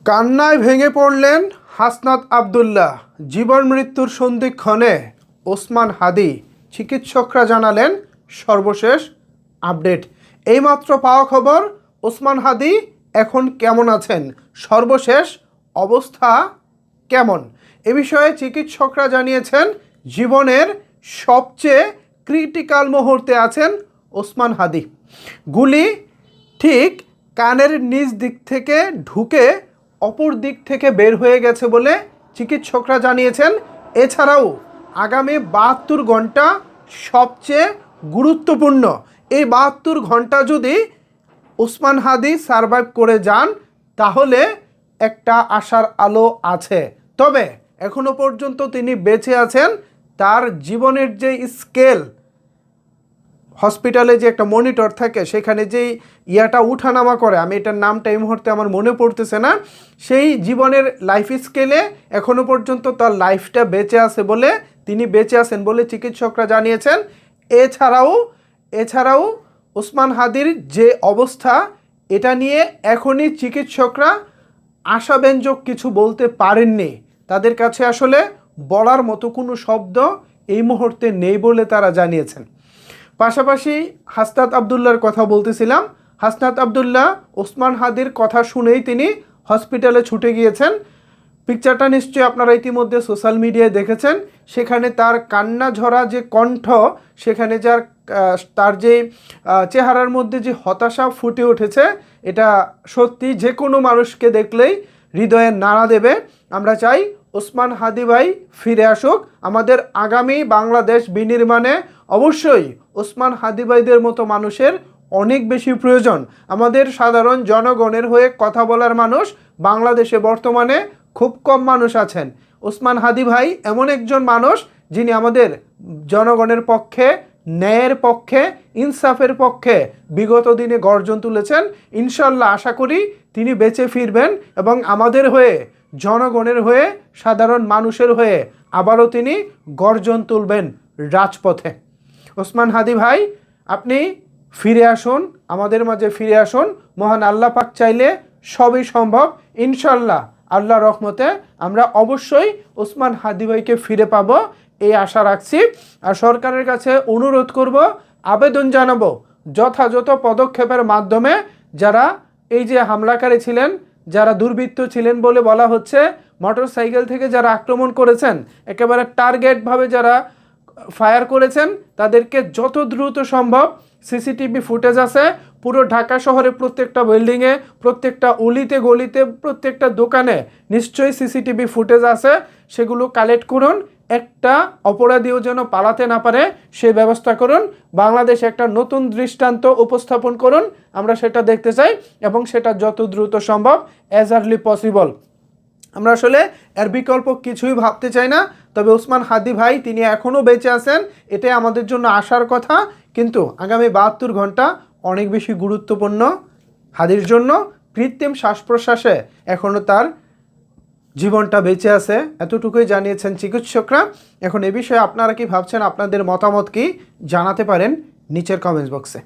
কান্নায় ভেঙে পড়লেন হাসনাত আব্দুল্লাহ। জীবন মৃত্যুর সন্ধিক্ষণে ওসমান হাদি। চিকিৎসকরা জানালেন সর্বশেষ আপডেট। এইমাত্র পাওয়া খবর, ওসমান হাদি এখন কেমন আছেন, সর্বশেষ অবস্থা কেমন, এ বিষয়ে চিকিৎসকরা জানিয়েছেন জীবনের সবচেয়ে ক্রিটিক্যাল মুহূর্তে আছেন ওসমান হাদি। গুলি ঠিক কানের নিচ দিক থেকে ঢুকে অপর দিক থেকে বের হয়ে গেছে বলে চিকিৎসকরা জানিয়েছেন। এছাড়াও আগামী 72 ঘন্টা সবচেয়ে গুরুত্বপূর্ণ। এই 72 ঘন্টা যদি ওসমান হাদি সারভাইভ করে যান তাহলে একটা আশার আলো আছে। তবে এখনো পর্যন্ত তিনি বেঁচে আছেন। তার জীবনের যে স্কেল, হসপিটালে যে একটা মনিটর থাকে সেখানে যেই ইয়াটা উঠানামা করে, আমি এটার নামটা এই মুহূর্তে আমার মনে পড়তেছে না, সেই জীবনের লাইফ স্কেলে এখনো পর্যন্ত তার লাইফটা বেঁচে আছে বলে, তিনি বেঁচে আছেন বলে চিকিৎসকরা জানিয়েছেন। এছাড়াও ওসমান হাদির যে অবস্থা, এটা নিয়ে এখনই চিকিৎসকরা আশাব্যঞ্জক কিছু বলতে পারেননি। তাদের কাছে আসলে বলার মতো কোনো শব্দ এই মুহূর্তে নেই বলে তারা জানিয়েছেন। পাশাপাশি হাসনাত আব্দুল্লাহর কথা বলতেছিলাম। হাসনাত আব্দুল্লাহ ওসমান হাদির কথা শুনেই তিনি হসপিটালে ছুটে গিয়েছেন। পিকচারটা নিশ্চয়ই আপনারা ইতিমধ্যে সোশ্যাল মিডিয়ায় দেখেছেন। সেখানে তার কান্না ঝরা যে কণ্ঠ, সেখানে তার যে চেহারার মধ্যে যে হতাশা ফুটে উঠেছে, এটা সত্যি যে কোনো মানুষকে দেখলেই হৃদয়ে নাড়া দেবে। আমরা চাই ওসমান হাদি ভাই ফিরে আসুক। আমাদের আগামী বাংলাদেশ বিনির্মাণে অবশ্যই ওসমান হাদি ভাইদের মতো মানুষের অনেক বেশি প্রয়োজন। আমাদের সাধারণ জনগণের হয়ে কথা বলার মানুষ বাংলাদেশে বর্তমানে খুব কম মানুষ আছেন। ওসমান হাদি ভাই এমন একজন মানুষ যিনি আমাদের জনগণের পক্ষে, ন্যায়ের পক্ষে, ইনসাফের পক্ষে বিগত দিনে গর্জন তুলেছেন। ইনশাল্লাহ আশা করি তিনি বেঁচে ফিরবেন এবং আমাদের হয়ে, জনগণের হয়ে, সাধারণ মানুষের হয়ে আবারও তিনি গর্জন তুলবেন রাজপথে। ওসমান হাদি ভাই, আপনি ফিরে আসুন, আমাদের মাঝে ফিরে আসুন। মহান আল্লাহ পাক চাইলে সবই সম্ভব। ইনশাল্লাহ আল্লাহর রহমতে আমরা অবশ্যই ওসমান হাদি ভাইকে ফিরে পাবো, এই আশা রাখছি। আর সরকারের কাছে অনুরোধ করব, আবেদন জানাবো, যথাযথ পদক্ষেপের মাধ্যমে যারা এই যে হামলাকারী ছিলেন, যারা দুর্বৃত্ত ছিলেন বলে বলা হচ্ছে, মোটরসাইকেল থেকে যারা আক্রমণ করেছেন, একেবারে টার্গেটভাবে যারা ফায়ার করেছেন, তাদেরকে যত দ্রুত সম্ভব, সিসিটিভি ফুটেজ আছে পুরো ঢাকা শহরে, প্রত্যেকটা বিল্ডিংয়ে, প্রত্যেকটা অলিতে গলিতে, প্রত্যেকটা দোকানে নিশ্চয়ই সিসিটিভি ফুটেজ আছে, সেগুলো কালেক্ট করুন। একটা অপরাধীও যেন পালাতে না পারে সেই ব্যবস্থা করুন। বাংলাদেশে একটা নতুন দৃষ্টান্ত উপস্থাপন করুন, আমরা সেটা দেখতে চাই, এবং সেটা যত দ্রুত সম্ভব, অ্যাজ আর্লি পসিবল। আমরা আসলে এর বিকল্প কিছুই ভাবতে চাই না। তবে ওসমান হাদি ভাই তিনি এখনও বেঁচে আছেন, এটাই আমাদের জন্য আসার কথা। কিন্তু আগামী 72 ঘন্টা অনেক বেশি গুরুত্বপূর্ণ হাদির জন্য। কৃত্রিম শ্বাস প্রশ্বাসে এখনও তার জীবনটা বেঁচে আছে, এতটুকুই জানিয়েছেন চিকিৎসকরা। এখন এ বিষয়ে আপনারা কি ভাবছেন, আপনাদের মতামত কি জানাতে পারেন নিচের কমেন্টস বক্সে।